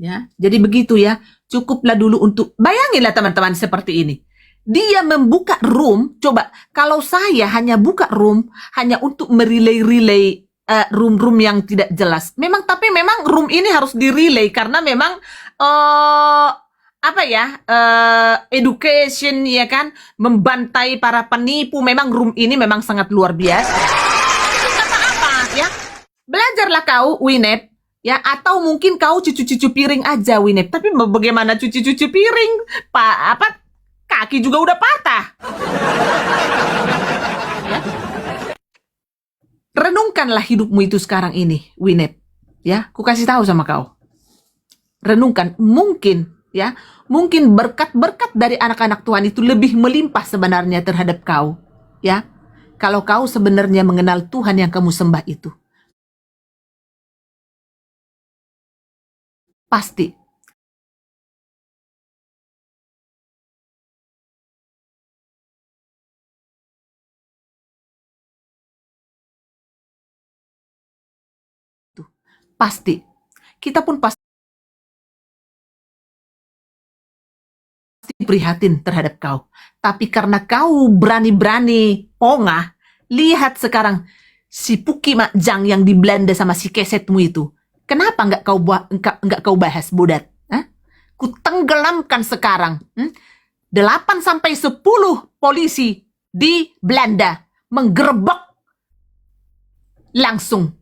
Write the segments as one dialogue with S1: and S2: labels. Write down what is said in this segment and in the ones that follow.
S1: Ya, jadi begitu ya. Cukuplah dulu untuk bayanginlah teman-teman seperti ini. Dia membuka room, coba kalau saya hanya buka room hanya untuk merilai-relay room-room yang tidak jelas. Tapi memang room ini harus direlay karena memang education ya kan, membantai para penipu. Memang room ini memang sangat luar biasa. Apa ya? Belajarlah kau, Winnet. Ya, atau mungkin kau cuci-cuci piring aja, Winnet. Tapi bagaimana cuci-cuci piring? Kaki juga udah patah. Ya. Renungkanlah hidupmu itu sekarang ini, Winnet. Ya, ku kasih tahu sama kau. Renungkan, mungkin berkat-berkat dari anak-anak Tuhan itu lebih melimpah sebenarnya terhadap kau. Ya, kalau kau sebenarnya mengenal Tuhan yang kamu sembah itu. Pasti. Pasti. Kita pun pasti prihatin terhadap kau. Tapi karena kau berani-berani pongah, lihat sekarang si Puki Makjang yang di Belanda sama si kesetmu itu. Kenapa nggak kau bahas, Bodat? Ku tenggelamkan sekarang. 8-10 polisi di Belanda menggerebek langsung.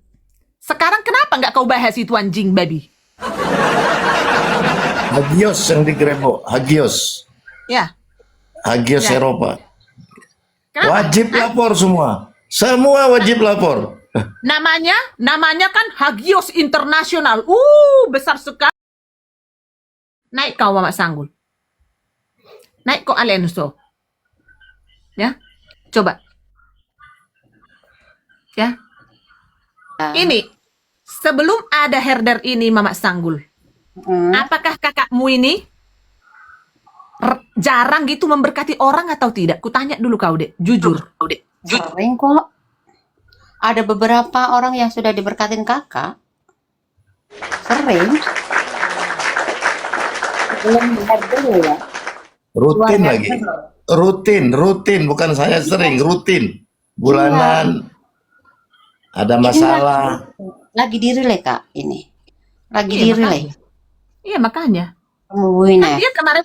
S1: Sekarang kenapa nggak kau bahas itu, anjing babi?
S2: Hagios yang digerebek, Hagios.
S1: Ya.
S2: Hagios
S1: Ya.
S2: Eropa.
S1: Kenapa?
S2: Wajib lapor semua. Semua wajib lapor.
S1: Namanya kan Hagios Internasional. Besar sekali. Naik kau, Mamak Sanggul. Naik kau, Alenso. Ya. Coba. Ya. Ini sebelum ada herder ini, Mamak Sanggul. Apakah kakakmu ini jarang gitu memberkati orang atau tidak? Kutanya dulu kau, Dek. Jujur.
S3: Sering kok. Ada beberapa orang yang sudah diberkatin kakak. Sering. Belum lihat dulu ya.
S2: Rutin
S3: Luar
S2: lagi.
S3: biasa.
S2: Rutin. Bukan saya sering, rutin. Bulanan. Ada masalah.
S3: Lagi direlay kak ini. Lagi
S1: Iya,
S3: direlay.
S1: Iya, makanya.
S3: Temuin ya.
S1: Dia kemarin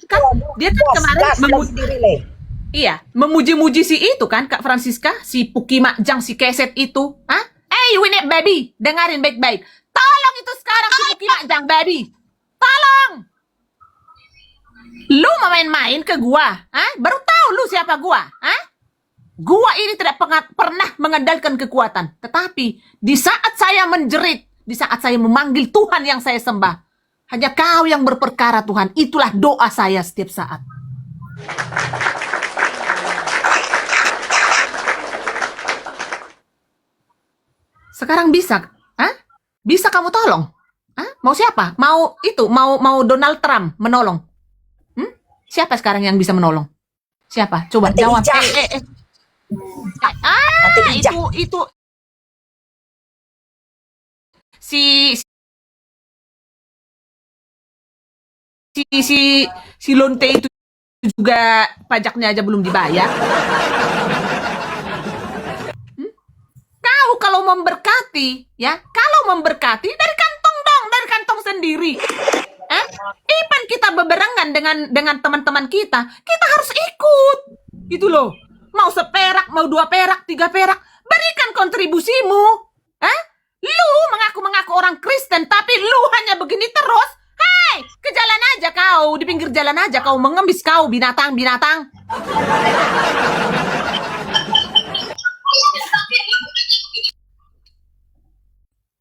S1: memuji-muji si itu kan, Kak Francisca, si Puki Makjang, si keset itu. Winnet baby, dengarin baik-baik. Tolong itu sekarang si Puki Makjang baby. Tolong. Lu mau main-main ke gua? Baru tahu lu siapa gua? Gua ini tidak pernah mengandalkan kekuatan. Tetapi di saat saya menjerit, di saat saya memanggil Tuhan yang saya sembah, hanya kau yang berperkara, Tuhan. Itulah doa saya setiap saat. Sekarang bisa? Bisa kamu tolong? Mau siapa? Mau Donald Trump menolong? Siapa sekarang yang bisa menolong? Siapa? Coba jawab. Itu si Lonte itu juga pajaknya aja belum dibayar. Kau kalau memberkati dari kantong dong, dari kantong sendiri. Even kita bebarengan dengan teman-teman kita harus ikut. Gitu loh. Mau seperak, mau 2 perak, 3 perak, berikan kontribusimu. Lu mengaku-mengaku orang Kristen, tapi lu hanya begini terus. Hai, ke jalan aja kau, di pinggir jalan aja kau mengemis kau, binatang-binatang.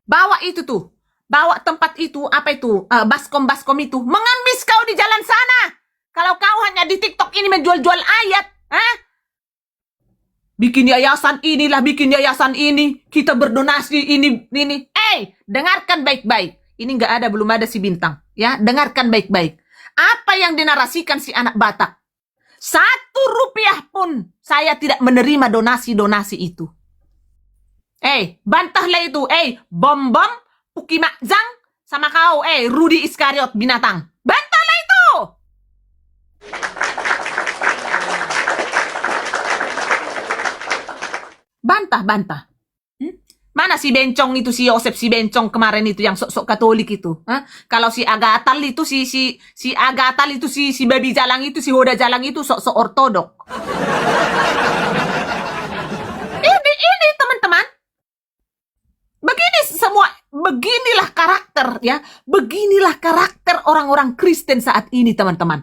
S1: Bawa itu tuh, bawa tempat itu, baskom-baskom itu, mengemis kau di jalan sana. Kalau kau hanya di TikTok ini menjual-jual ayat, bikin yayasan inilah, bikin yayasan ini, kita berdonasi ini. Dengarkan baik-baik. Ini nggak ada, belum ada si Bintang. Ya, dengarkan baik-baik. Apa yang dinarasikan si anak Batak? 1 rupiah pun saya tidak menerima donasi-donasi itu. Bantahlah itu. Bom-bom, Puki Makjang, sama kau, Rudy Iskariot binatang. Bantahlah itu. Bantah. Mana si Bencong itu, si Yosef si Bencong kemarin itu yang sok-sok Katolik itu? Hah? Kalau si Agatal itu si Agatal itu si babi jalang itu, si Hoda jalang itu sok-sok ortodok. Ini teman-teman. Beginilah karakter ya. Beginilah karakter orang-orang Kristen saat ini, teman-teman.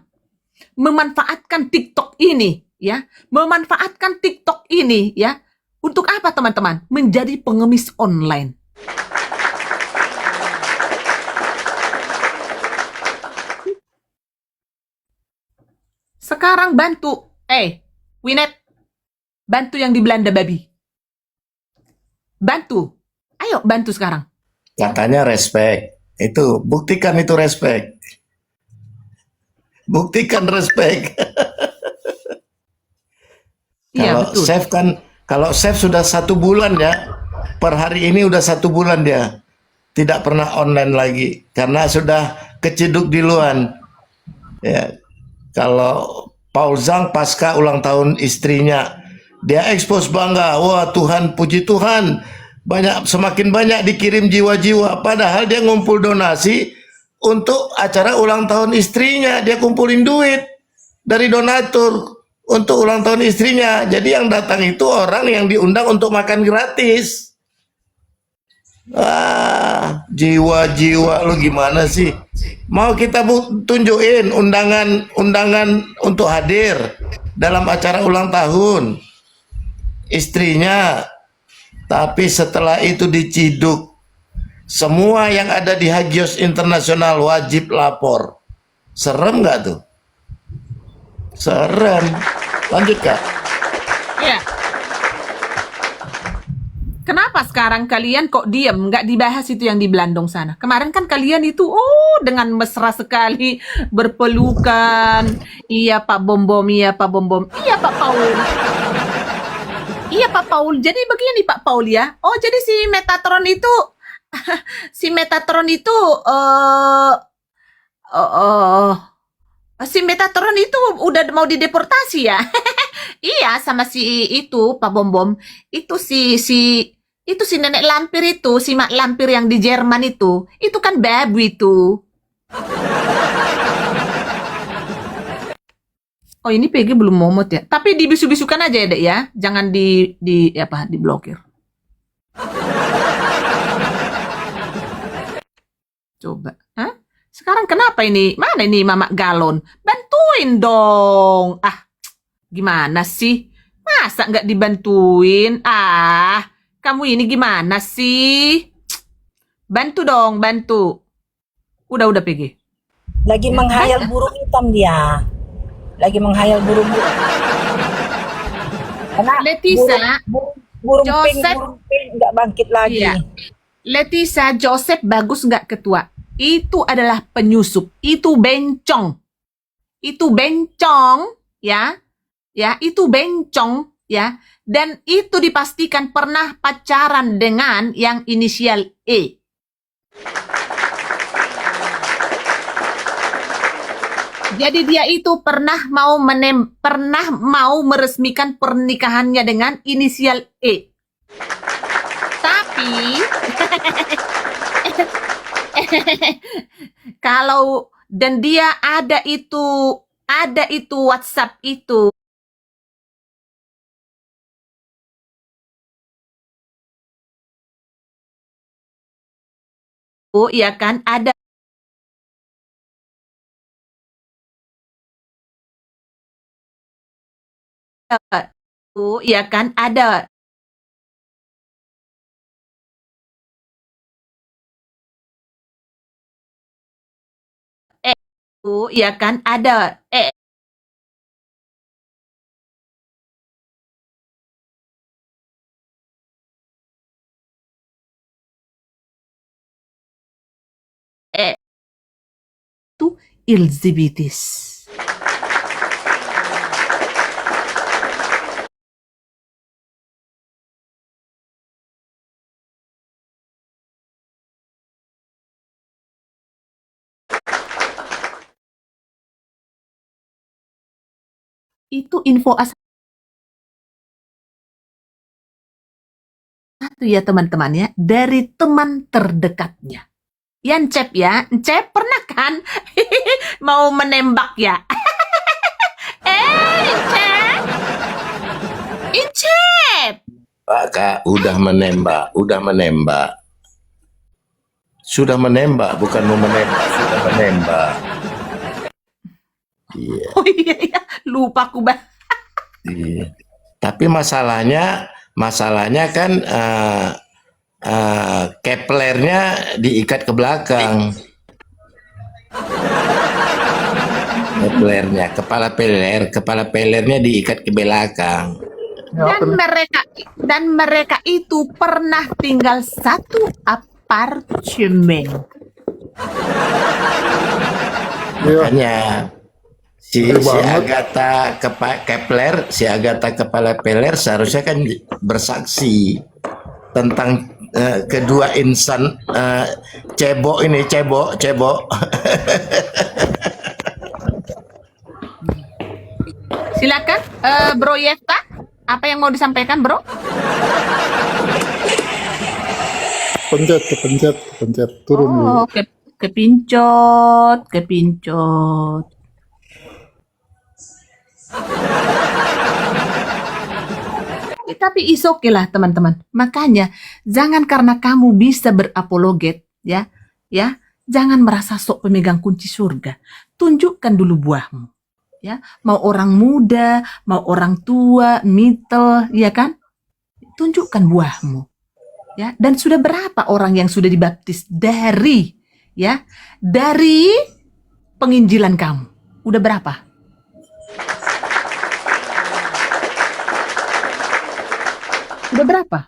S1: Memanfaatkan TikTok ini ya. Memanfaatkan TikTok ini ya. Untuk apa, teman-teman? Menjadi pengemis online. Sekarang bantu. Winet. Bantu yang di Belanda babi. Bantu. Ayo bantu sekarang.
S2: Katanya respect. Itu, buktikan itu respect. Buktikan respect.
S1: Iya,
S2: Kalau
S1: betul.
S2: Chef kan, kalau Chef sudah 1 bulan ya, per hari ini udah 1 bulan dia tidak pernah online lagi karena sudah keciduk duluan. Ya, kalau Paul Zhang pasca ulang tahun istrinya, dia expose bangga, wah Tuhan, puji Tuhan, semakin banyak dikirim jiwa-jiwa, padahal dia ngumpul donasi untuk acara ulang tahun istrinya, dia kumpulin duit dari donatur untuk ulang tahun istrinya. Jadi yang datang itu orang yang diundang untuk makan gratis. Wah, jiwa-jiwa lu gimana sih? Mau kita tunjukin undangan untuk hadir dalam acara ulang tahun istrinya, tapi setelah itu diciduk. Semua yang ada di Hagios Internasional wajib lapor. Serem nggak tuh? Serem. Lanjut, Kak.
S1: Iya. Kenapa sekarang kalian kok diam? Nggak dibahas itu yang di Belandong sana. Kemarin kan kalian itu, dengan mesra sekali berpelukan. Iya Pak Bom Bom, iya Pak Bom Bom, iya Pak Paul. Iya Pak Paul. Jadi begini Pak Paul ya. Oh jadi si Metatron itu, si Metatron itu, si Metatron itu udah mau dideportasi ya? Iya, sama si itu Pak Bom Bom. Itu si nenek lampir itu, si mak lampir yang di Jerman itu. Itu kan babu itu. Oh, ini PG belum momot ya. Tapi dibisu-bisukan aja ya, Dek ya. Jangan diblokir. Coba. Hah? Sekarang kenapa ini? Mana ini Mama Galon? Bantuin dong. Gimana sih? Masa nggak dibantuin? Kamu ini gimana sih? Bantu dong, bantu. Udah PG.
S4: Lagi menghayal burung hitam dia. Lagi menghayal burung hitam. Karena
S1: Letisa,
S4: burung
S1: Joseph,
S4: pink nggak bangkit lagi.
S1: iya. Letisa, Joseph bagus nggak ketua? Itu adalah penyusup. Itu bencong. Itu bencong, ya. Ya, itu bencong, ya. Dan itu dipastikan pernah pacaran dengan yang inisial E. Jadi dia itu pernah mau meresmikan pernikahannya dengan inisial E. Tapi dan dia ada itu WhatsApp itu. Ya kan, ada ya kan, ada ya kan, ada itu Ilzibitis. Itu info satu ya teman-teman ya, dari teman terdekatnya. Ya Encep ya, Encep pernah kan mau menembak ya? Encep, Encep.
S2: Pak Kak, udah menembak, sudah menembak, bukan mau menembak, sudah menembak. Iya,
S1: Oh iya, lupa aku
S2: iya. Tapi masalahnya kan Keplernya diikat ke belakang. Keplernya, kepala pelernya diikat ke belakang.
S1: Dan mereka itu pernah tinggal satu apartemen.
S2: Makanya si Agatha Kepler, si Agatha kepala peler seharusnya kan bersaksi tentang kedua insan cebok ini, cebok.
S1: Silakan, Bro Yefta, apa yang mau disampaikan, Bro?
S5: Kepencet, turun dulu.
S1: Oh, kepincot. Tapi is okay lah teman-teman. Makanya jangan karena kamu bisa berapologet ya, jangan merasa sok pemegang kunci surga. Tunjukkan dulu buahmu. Ya, mau orang muda, mau orang tua, middle, ya kan? Tunjukkan buahmu. Ya, dan sudah berapa orang yang sudah dibaptis dari penginjilan kamu? Udah berapa? Udah berapa?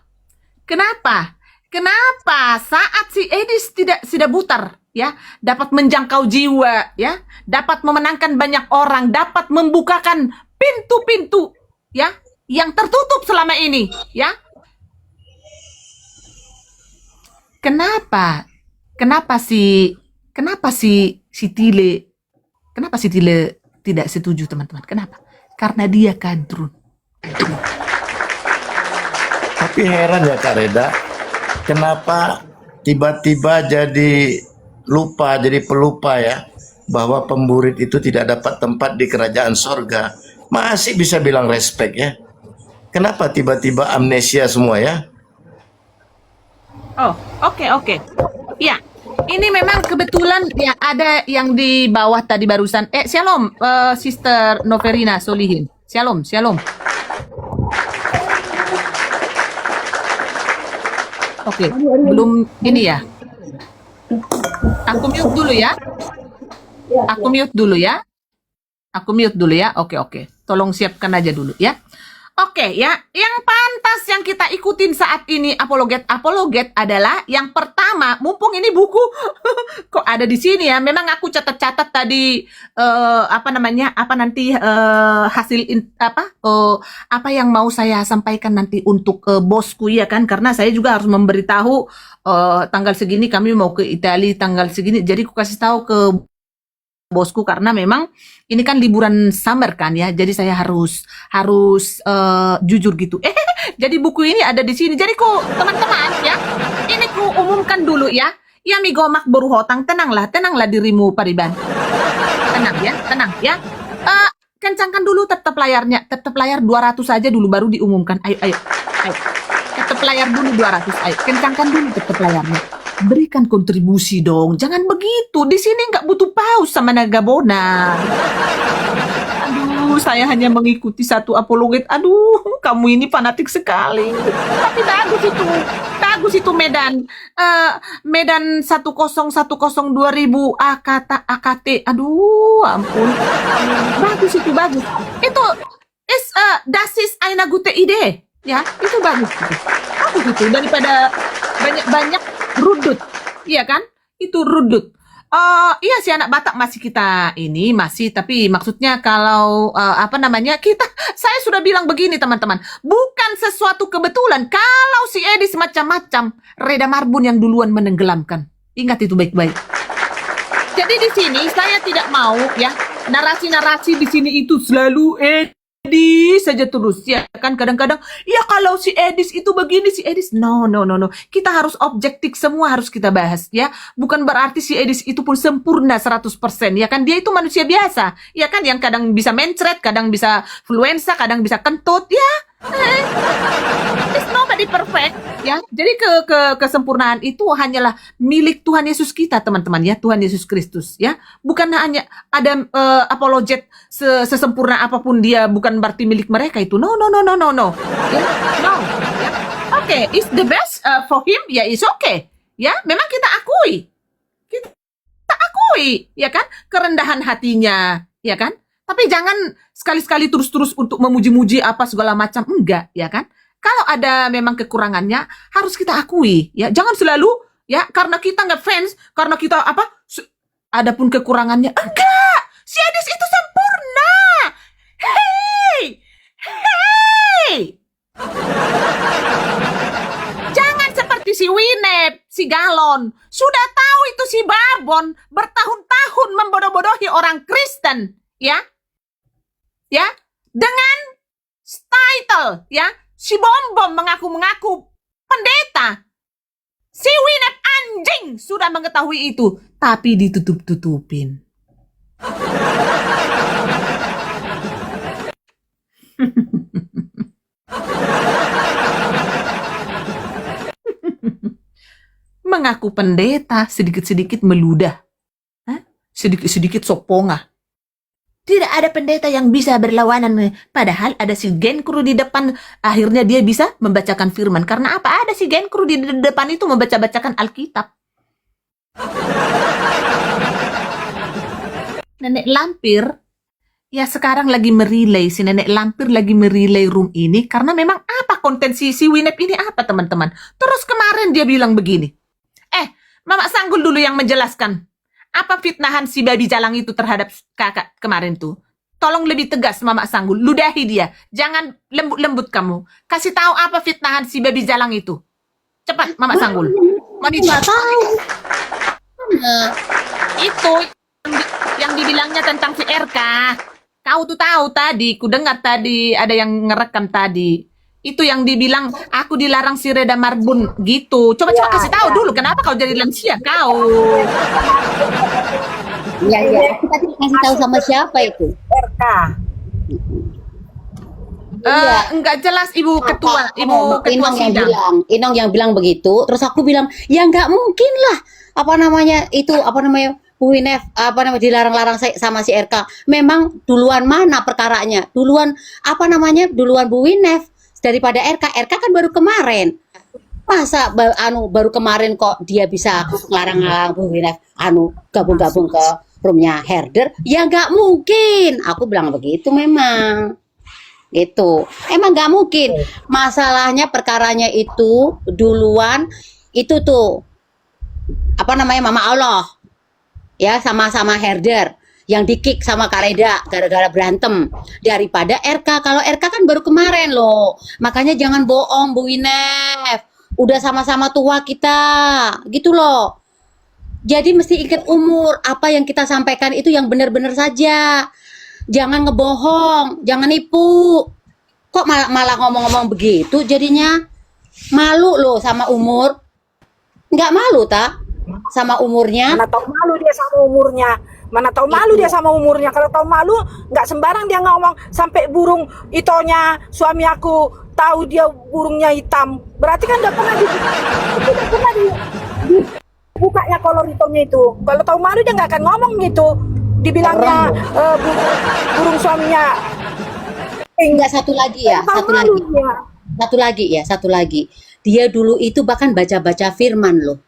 S1: Kenapa saat si Edis tidak butar ya, dapat menjangkau jiwa ya, dapat memenangkan banyak orang, dapat membukakan pintu-pintu ya yang tertutup selama ini ya. Kenapa si Tile tidak setuju teman-teman? Kenapa? Karena dia kadrun.
S2: Tapi heran ya Kak Reda, kenapa tiba-tiba jadi pelupa ya, bahwa pemburit itu tidak dapat tempat di kerajaan sorga. Masih bisa bilang respect ya. Kenapa tiba-tiba amnesia semua ya?
S1: Oh, oke. Ya, ini memang kebetulan ya ada yang di bawah tadi barusan. Shalom, Sister Noverina Solihin. Shalom. Oke, belum ini ya. Aku mute dulu ya. Oke. Tolong siapkan aja dulu ya. Oke ya, yang pantas yang kita ikutin saat ini apologet adalah yang pertama, mumpung ini buku kok ada di sini ya. Memang aku catat tadi hasil apa yang mau saya sampaikan nanti untuk bosku ya kan, karena saya juga harus memberitahu tanggal segini kami mau ke Italia, tanggal segini. Jadi aku kasih tahu ke bosku karena memang ini kan liburan summer kan ya, jadi saya harus jujur gitu. Jadi buku ini ada di sini. Jadi teman-teman ya, ini umumkan dulu ya. Ya migomak beruhotang, tenanglah dirimu Pariban. Tenang ya. Kencangkan dulu tetap layarnya, tetap layar 200 aja dulu baru diumumkan. Ayo. Tetap layar dulu 200. Ayo, kencangkan dulu tetap layarnya. Berikan kontribusi dong, jangan begitu. Di sini nggak butuh paus sama Nagabona. Aduh, saya hanya mengikuti satu apologet. Aduh, kamu ini fanatik sekali. Tapi bagus itu Medan. Medan 1010 2000 AKT. Aduh, ampun. Bagus. Itu das ist eine gute Idee. Ya, itu bagus itu daripada banyak rudut, iya kan? Itu rudut. Iya si anak Batak masih, tapi maksudnya kalau saya sudah bilang begini teman-teman, bukan sesuatu kebetulan kalau si Edis macam-macam, Reda Marbun yang duluan menenggelamkan. Ingat itu baik-baik. Jadi di sini saya tidak mau ya narasi-narasi di sini itu selalu Edis saja terus ya kan, kadang-kadang ya kalau si Edis itu begini, si Edis no, kita harus objektif, semua harus kita bahas ya, bukan berarti si Edis itu pun sempurna 100% ya kan, dia itu manusia biasa ya kan, yang kadang bisa mencret, kadang bisa fluensa, kadang bisa kentut ya. There's nobody perfect ya. Jadi kesempurnaan itu hanyalah milik Tuhan Yesus kita, teman-teman ya, Tuhan Yesus Kristus ya. Bukan hanya ada apologet sesempurna apapun dia, bukan berarti milik mereka itu. No. Ya, no. Ya. Oke, it's the best for him, ya it's okay. Ya, memang kita akui. Kita akui, ya kan? Kerendahan hatinya, ya kan? Tapi jangan sekali-sekali terus-terus untuk memuji-muji apa segala macam, enggak, ya kan? Kalau ada memang kekurangannya harus kita akui, ya. Jangan selalu ya karena kita nggak fans, karena kita apa? Adapun kekurangannya enggak. Si Adis itu sempurna. Hey. Jangan seperti si Winep, si Galon. Sudah tahu itu si Babon bertahun-tahun membodoh-bodohi orang Kristen, ya. Ya, dengan title, ya, si Bom mengaku-mengaku pendeta. Si Winep anjing sudah mengetahui itu, tapi ditutup-tutupin. Mengaku pendeta, sedikit-sedikit meludah. Sedikit-sedikit sopongah. Tidak ada pendeta yang bisa berlawanan. Padahal ada si Genkru di depan. Akhirnya dia bisa membacakan firman. Karena apa? Ada si Genkru di depan itu membaca-bacakan Alkitab. Nenek Lampir, ya sekarang lagi merelay. Si Nenek Lampir lagi merelay room ini. Karena memang apa konten si Winep ini apa, teman-teman? Terus kemarin dia bilang begini. Mama Sanggul dulu yang menjelaskan. Apa fitnahan si babi jalang itu terhadap kakak kemarin tuh? Tolong lebih tegas, Mama Sanggul. Ludahi dia. Jangan lembut-lembut kamu. Kasih tahu apa fitnahan si babi jalang itu. Cepat, Mama Sanggul.
S3: Nggak tahu.
S1: Itu yang dibilangnya tentang si RK. Kau tuh tahu tadi, ku dengar tadi ada yang ngerekam tadi. Itu yang dibilang aku dilarang si Reda Marbun gitu. Coba kasih tahu dulu kenapa kau jadi lansia kau.
S3: Iya. Aku tadi kasih tahu sama siapa itu?
S4: RK.
S1: Enggak jelas Ibu Ketua, Ibu Ketua
S3: Inong yang
S1: sidang.
S3: bilang, Inong yang bilang begitu. Terus aku bilang, ya nggak mungkin lah. Bu Winef, dilarang-larang sama si RK. Memang duluan mana perkaranya? Duluan Bu Winef daripada RK. RK kan baru kemarin. Masa baru kemarin kok dia bisa ngelarang-larang Bu Winef gabung-gabung ke roomnya herder? Ya nggak mungkin. Aku bilang begitu memang. Gitu. Emang nggak mungkin. Masalahnya perkaranya itu duluan itu tuh Mama Allah. Ya sama-sama herder yang di-kick sama Kareda gara-gara berantem daripada RK. Kalau RK kan baru kemarin loh. Makanya jangan bohong Bu Winef. Udah sama-sama tua kita. Gitu loh. Jadi mesti ingat umur. Apa yang kita sampaikan itu yang benar-benar saja. Jangan ngebohong, jangan nipu. Kok malah ngomong-ngomong begitu jadinya? Malu loh sama umur. Nggak malu tak? Sama umurnya.
S4: Mana tahu malu dia sama umurnya. Kalau tahu malu, nggak sembarang dia ngomong sampai burung itonya suami aku tahu dia burungnya hitam. Berarti kan udah pernah bukanya kolor itonya itu. Kalau tahu malu dia nggak akan ngomong gitu. Dibilangnya burung suaminya.
S3: Enggak, satu lagi. Dia dulu itu bahkan baca-baca firman loh.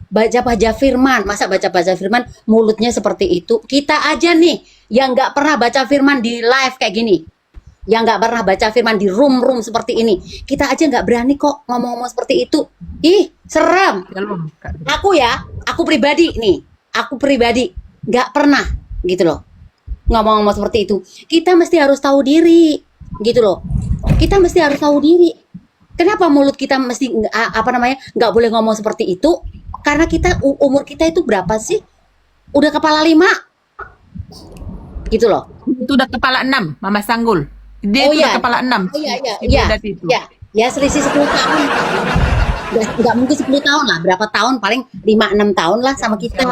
S3: Baca-baca firman, masa baca-baca firman mulutnya seperti itu. Kita aja nih yang nggak pernah baca firman di live kayak gini, yang nggak pernah baca firman di room seperti ini, kita aja nggak berani kok ngomong-ngomong seperti itu. Ih, serem. Aku pribadi nggak pernah gitu loh ngomong-ngomong seperti itu. Kita mesti harus tahu diri gitu loh. Kita mesti harus tahu diri. Kenapa mulut kita mesti nggak boleh ngomong seperti itu? Karena umur kita itu berapa sih? Udah kepala 5 gitu loh.
S1: Itu udah kepala 6, Mama Sanggul. Dia
S3: Oh
S1: itu udah
S3: ya,
S1: kepala 6,
S3: oh iya, iya,
S1: si
S3: iya,
S1: Bodat itu.
S3: ya, ya selisih 10 tahun. Nggak mungkin 10 tahun lah, berapa tahun, paling 5-6 tahun lah sama kita.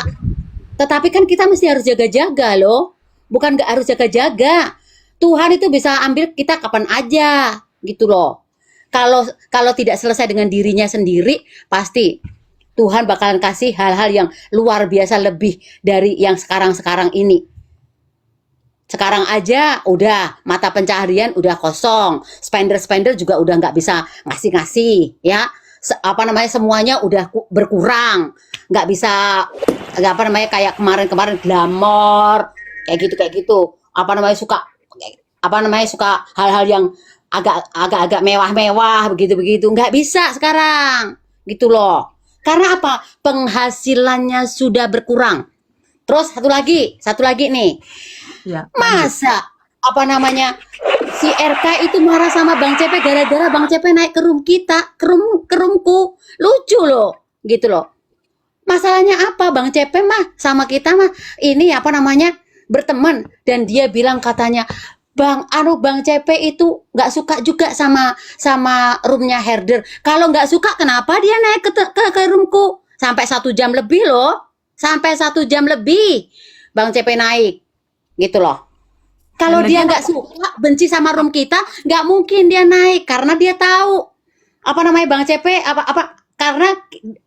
S3: Tetapi kan kita mesti harus jaga-jaga loh. Bukan nggak harus jaga-jaga. Tuhan itu bisa ambil kita kapan aja, gitu loh. Kalau kalau tidak selesai dengan dirinya sendiri, pasti Tuhan bakalan kasih hal-hal yang luar biasa lebih dari yang sekarang-sekarang ini. Sekarang aja udah mata pencaharian udah kosong, spender juga udah nggak bisa ngasih-ngasih, ya. Apa namanya, semuanya udah berkurang, nggak bisa, nggak apa namanya, kayak kemarin-kemarin glamor kayak gitu. Apa namanya, suka hal-hal yang agak mewah-mewah begitu, nggak bisa sekarang, gitu loh. Karena apa? Penghasilannya sudah berkurang. Terus satu lagi nih.
S1: Ya, lanjut.
S3: Masa apa namanya, si RK itu marah sama Bang CP gara-gara Bang CP naik ke room kita, ke roomku. Lucu loh, gitu loh. Masalahnya apa? Bang CP mah sama kita mah ini apa namanya, berteman, dan dia bilang katanya Bang CP itu nggak suka juga sama roomnya Herder. Kalau nggak suka, kenapa dia naik ke roomku sampai 1 jam lebih loh, sampai 1 jam lebih Bang CP naik, gitu loh. Kalau
S1: Dan
S3: dia
S1: lagian
S3: nggak suka, benci sama room kita, nggak mungkin dia naik, karena dia tahu apa namanya, Bang CP karena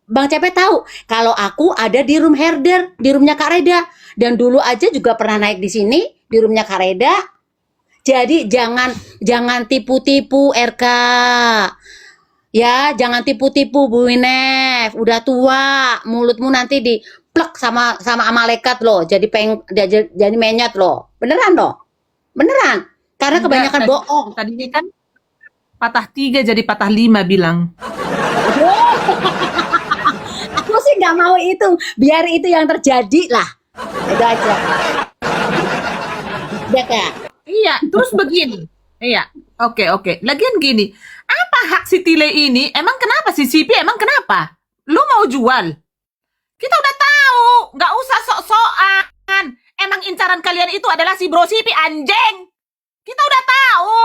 S3: Bang CP tahu kalau aku ada di room Herder, di roomnya Kak Reda, dan dulu aja juga pernah naik di sini di roomnya Kak Reda. Jadi jangan tipu-tipu RK. Ya, jangan tipu-tipu Bu Winef. Udah tua, mulutmu nanti diplek sama malaikat loh. Jadi menyat loh. Beneran loh. Beneran. Karena
S1: enggak,
S3: kebanyakan bohong.
S1: tadi ini kan patah 3 jadi patah 5 bilang.
S3: Aku sih nggak mau itu. Biar itu yang terjadi lah. Itu aja. Udah Kak.
S1: Iya, terus begini. Iya, oke. Lagian gini, apa hak si Tile ini? Emang kenapa si Sipi? Emang kenapa? Lu mau jual? Kita udah tahu, nggak usah sok-sokan. Emang incaran kalian itu adalah si Bro Sipi, anjing. Kita udah tahu.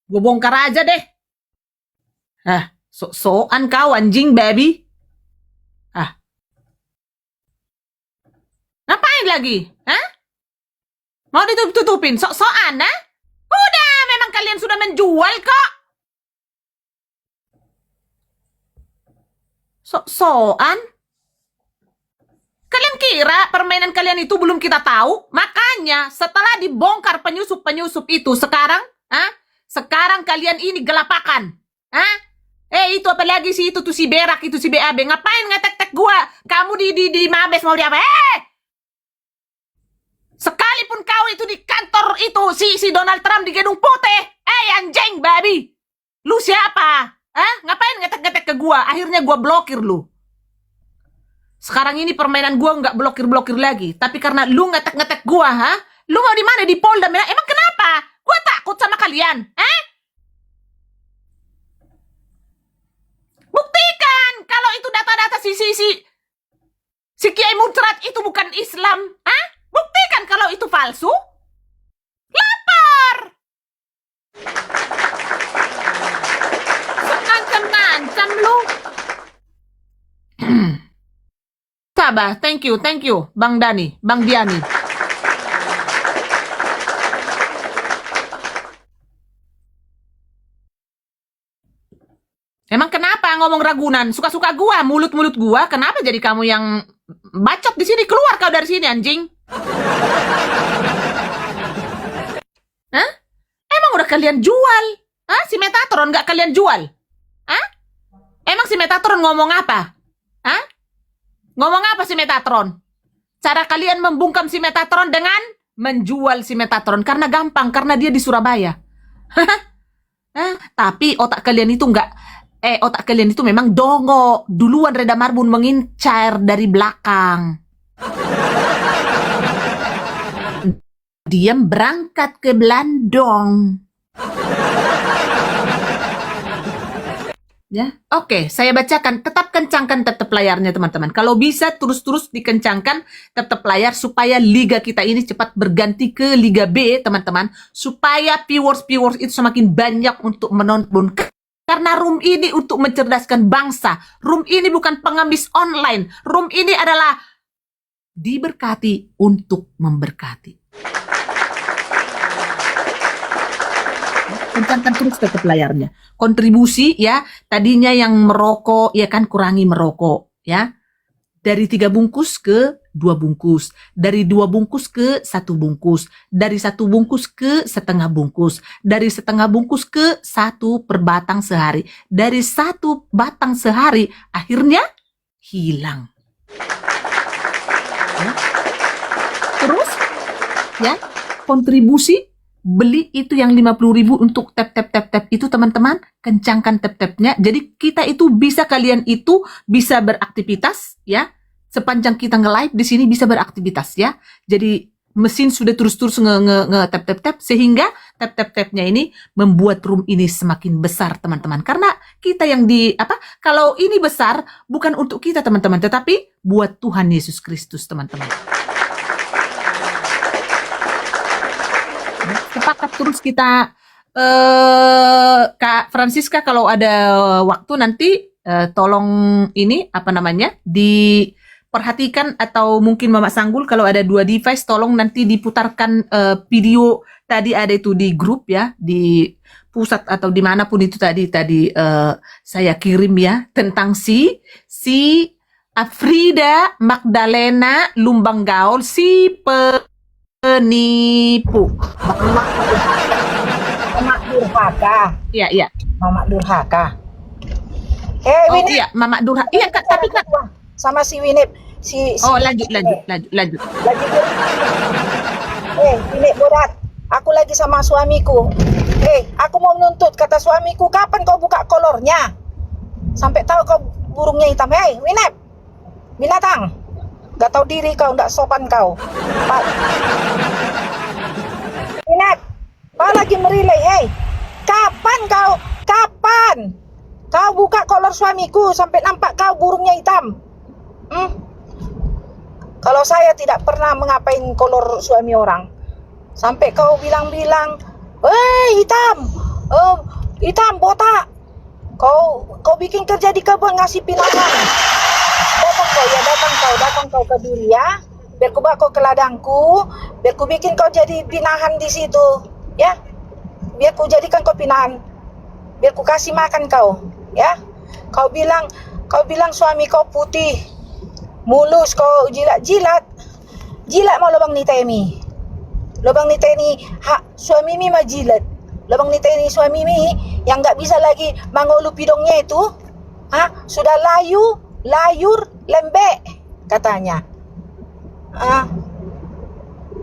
S1: Gue bongkar aja deh. Sok-sokan kau anjing, baby. Ngapain lagi? Mau ditutup-tutupin? Sok-sokan, Udah, memang kalian sudah menjual kok. Sok-sokan? Kalian kira permainan kalian itu belum kita tahu? Makanya setelah dibongkar penyusup-penyusup itu sekarang, sekarang kalian ini gelapakan. Itu apa lagi sih, itu tuh si Berak, itu si BAB. Ngapain ngetek-tek gua? Kamu di Mabes mau di apa? Sekalipun kau itu di kantor itu si Donald Trump di Gedung Putih. Anjing babi. Lu siapa? Ngapain ngetek-ngetek ke gua? Akhirnya gua blokir lu. Sekarang ini permainan gua nggak blokir-blokir lagi, tapi karena lu ngetek-ngetek gua, Lu mau di mana? Di Polda? Emang kenapa? Gua takut sama kalian, Buktikan kalau itu data-data si Kiai Muncrat itu bukan Islam, Buktikan kalau itu palsu. Lapor. Seancam-ancam lu. Sabar, thank you, Bang Diani. Emang kenapa ngomong Ragunan? Suka-suka gua, mulut-mulut gua. Kenapa jadi kamu yang bacot di sini? Keluar kau dari sini, anjing. Emang udah kalian jual? Si Metatron nggak kalian jual? Emang si Metatron ngomong apa? Ngomong apa si Metatron? Cara kalian membungkam si Metatron dengan menjual si Metatron. Karena gampang, karena dia di Surabaya. Tapi otak kalian itu memang dongo. Duluan Reda Marbun mengincar dari belakang. Diam berangkat ke Belandong. Ya, oke, saya bacakan. Tetap kencangkan tetap layarnya teman-teman. Kalau bisa terus-terus dikencangkan tetap layar supaya liga kita ini cepat berganti ke Liga B teman-teman. Supaya viewers itu semakin banyak untuk menonton. Karena room ini untuk mencerdaskan bangsa. Room ini bukan pengemis online. Room ini adalah diberkati untuk memberkati. Kencangkan terus tetap layarnya. Kontribusi ya, tadinya yang merokok ya kan kurangi merokok ya. Dari 3 bungkus ke 2 bungkus, dari 2 bungkus ke 1 bungkus, dari 1 bungkus ke setengah bungkus, dari setengah bungkus ke 1 per batang sehari, dari 1 batang sehari akhirnya hilang. Ya. Terus ya, kontribusi beli itu yang 50.000 untuk tap itu teman-teman, kencangkan tap-tapnya. Jadi kita itu bisa, kalian itu bisa beraktivitas ya. Sepanjang kita nge-live di sini bisa beraktivitas ya. Jadi mesin sudah terus-terus nge-tap sehingga tap-tapnya ini membuat room ini semakin besar teman-teman. Karena kita yang kalau ini besar bukan untuk kita teman-teman, tetapi buat Tuhan Yesus Kristus teman-teman. Sepakat terus kita Kak Francisca, kalau ada waktu nanti tolong ini diperhatikan, atau mungkin Mama Sanggul kalau ada 2 device tolong nanti diputarkan video tadi ada itu di grup ya, di pusat atau dimanapun itu tadi saya kirim ya, tentang si Afrida Magdalena Lumbang Gaul, si penipu.
S4: Mama durhaka.
S1: Iya.
S4: Mama durhaka.
S1: Oh
S4: Winip.
S1: iya, Mama Durha. Iya Kak, tapi Kak.
S4: Sama si Winip.
S1: Oh, lanjut.
S4: Lagi. Winip bodat. Aku lagi sama suamiku. Aku mau menuntut, kata suamiku, kapan kau buka kolornya? Sampai tahu kau burungnya hitam. Winip. Binatang. Gak tahu diri kau, gak sopan kau. Winip. Kau lagi merilai, kapan kau buka kolor suamiku sampai nampak kau burungnya hitam? Kalau saya tidak pernah mengapain kolor suami orang, sampai kau bilang-bilang, hitam botak, kau bikin kerja di kebun ngasih pinahan. Datang kau ke diri ya, biar ku bawa kau ke ladangku, biar ku bikin kau jadi pinahan di situ. Ya, biar ku jadikan kau pinahan, biar ku kasih makan kau, ya. Kau bilang suami kau putih, mulus, kau jilat mau lubang ni temi, suami mi mah jilat, lubang ni temi suami mi yang nggak bisa lagi mengulur hidungnya itu, sudah layur lembek katanya,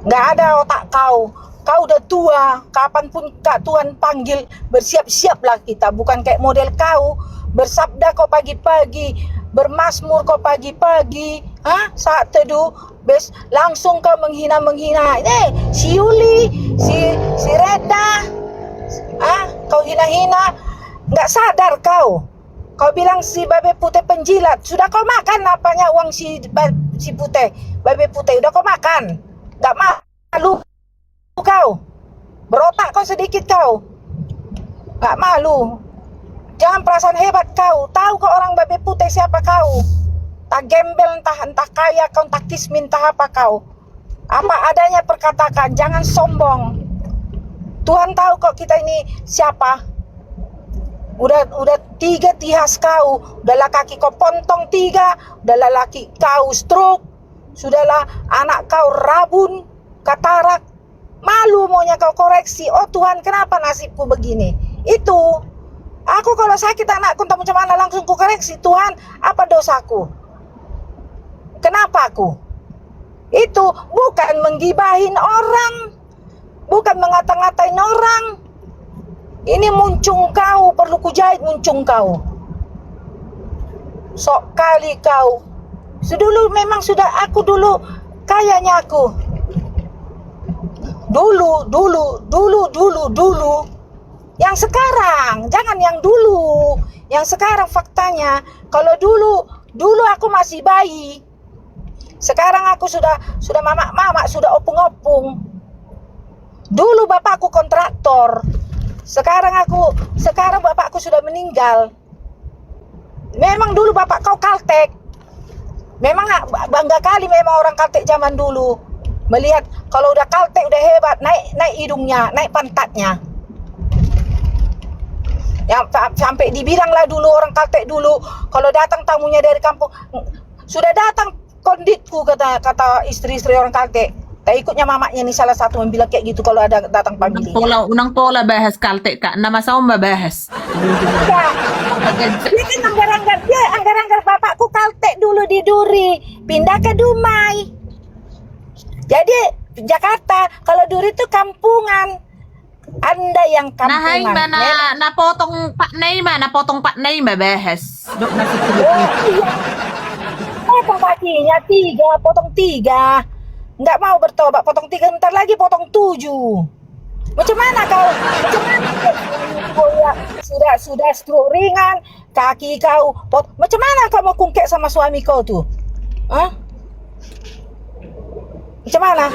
S4: nggak ada otak kau. Kau udah tua, kapanpun Kak Tuhan panggil, bersiap-siaplah kita. Bukan kayak model kau, bersabda kau pagi-pagi, bermasmur kau pagi-pagi, saat teduh, langsung kau menghina. Si Yuli, si Reda, kau hina-hina, nggak sadar kau. Kau bilang si babe putih penjilat, sudah kau makan apanya uang si putih, babe putih, udah kau makan, nggak malu. Kau berotak kau sedikit, kau nggak malu, jangan perasaan hebat kau. Tahu kau orang babe putih siapa kau? Tak gembel, entah kaya kau, entah kismin, entah apa kau. Apa adanya perkatakan, jangan sombong. Tuhan tahu kok kita ini siapa. Udah 3 tihas kau, udahlah kaki kau pontong 3, udahlah laki kau stroke, sudahlah anak kau rabun, katarak. Malu maunya kau koreksi. Oh Tuhan, kenapa nasibku begini? Itu aku kalau sakit anakku entah macam mana langsung ku koreksi. Tuhan, apa dosaku? Kenapa aku? Itu bukan menggibahin orang, bukan mengata-ngatain orang. Ini muncung kau, perlu kujahit muncung kau. Sok kali kau. Memang sudah aku dulu, kayaknya aku. Dulu. Yang sekarang, jangan yang dulu. Yang sekarang faktanya, kalau dulu aku masih bayi, sekarang aku sudah mama sudah opung-opung. Dulu bapakku kontraktor, sekarang bapakku sudah meninggal. Memang dulu bapak kau Kaltek. Memang bangga kali memang orang Kaltek zaman dulu. Melihat kalau udah Kaltek udah hebat, naik hidungnya, naik pantatnya. Yang sampai dibilanglah dulu orang Kaltek dulu, kalau datang tamunya dari kampung, sudah datang konditku, kata istri-istri orang Kaltek. Tak ikutnya mamaknya nih salah satu yang bilang kayak gitu kalau ada datang family.
S1: Unang pola bahas Kaltek Kak, nama saya bahas.
S4: Dia kan anggar-anggar bapakku Kaltek dulu di Duri, pindah ke Dumai. Jadi Jakarta, kalau Duri itu kampungan. Anda yang
S1: Nahay
S4: kampungan.
S1: mana napotong Pak Neymar bahas. Dok nasi
S4: Iya. Potong kakinya 3, potong 3. Nggak mau bertobat, potong 3, bentar lagi potong 7. Macam mana kau? Sudah stroke ringan, kaki kau macam mana kau mau kungkek sama suami kau tuh? Hah? Macam mana?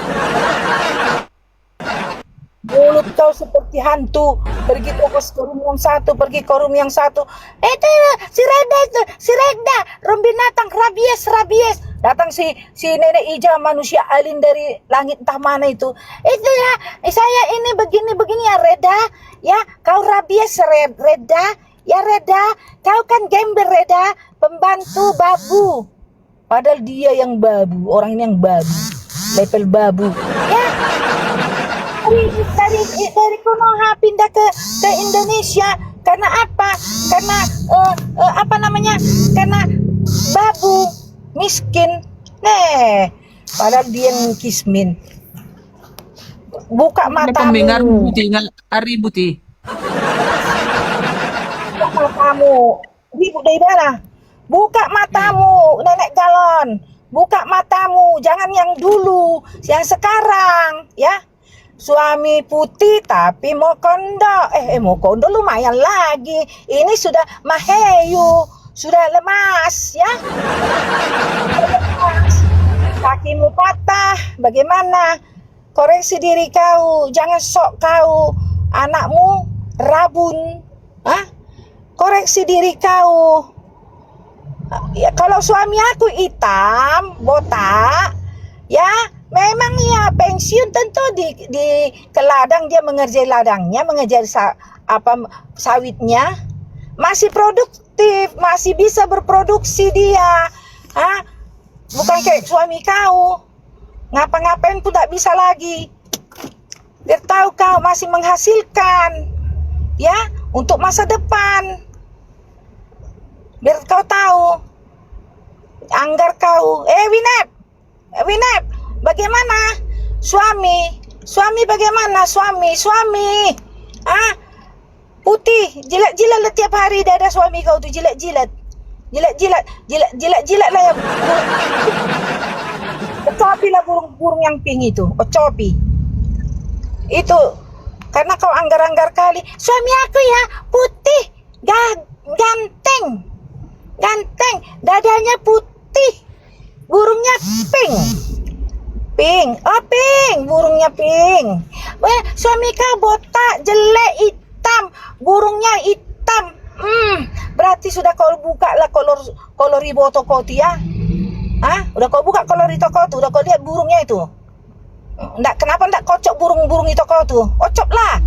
S4: Mulut kau seperti hantu, pergi ke room yang satu, pergi ke room yang satu. Itu si Reda, rom binatang rabies. Datang si nenek Ija, manusia alien dari langit entah mana itu. Itu ya, saya ini begini ya Reda. Ya, kau rabies Reda. Ya Reda, kau kan gembel Reda, pembantu babu. Padahal dia yang babu, orang ini yang babu. Level babu. Ya. Dari Konoha pindah ke Indonesia karena apa? Karena karena babu, miskin. Padahal dia yang kismin. Buka matamu.
S1: Ributi.
S4: Buka matamu. Ribut dari mana? Buka matamu, nenek galon. Buka matamu, jangan yang dulu, yang sekarang, ya. Suami putih tapi mau kondo. Mau kondo lumayan lagi. Ini sudah maheyu, sudah lemas ya. Kakimu patah, bagaimana? Koreksi diri kau, jangan sok kau. Anakmu rabun. Koreksi diri kau. Ya, kalau suami aku hitam, botak, ya memang ya pensiun tentu di ke ladang, dia mengerjai ladangnya, mengejar sawitnya, masih produktif, masih bisa berproduksi dia. Bukan kayak suami kau, ngapa-ngapain pun tak bisa lagi. Biar tahu kau masih menghasilkan, ya, untuk masa depan. Biar kau tahu, anggar kau. Winep, bagaimana? Suami bagaimana? Suami. Putih, jilat-jilat tiap hari dada suami kau tuh, jilat-jilat lah ya. Ocopi lah burung yang pink itu, ocopi. Itu karena kau anggar-anggar kali. Suami aku ya putih, ganteng, dadanya putih, burungnya pink, burungnya pink. Suami kau botak, jelek, hitam, burungnya hitam. Berarti sudah kau buka lah kolor ribo toko tu ya. Udah kau buka kolor di toko tu, udah kau lihat burungnya itu. Kenapa ndak kocok burung itu kau tu? Ocop lah.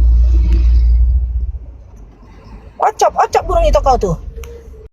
S4: Ocop burung itu kau tu.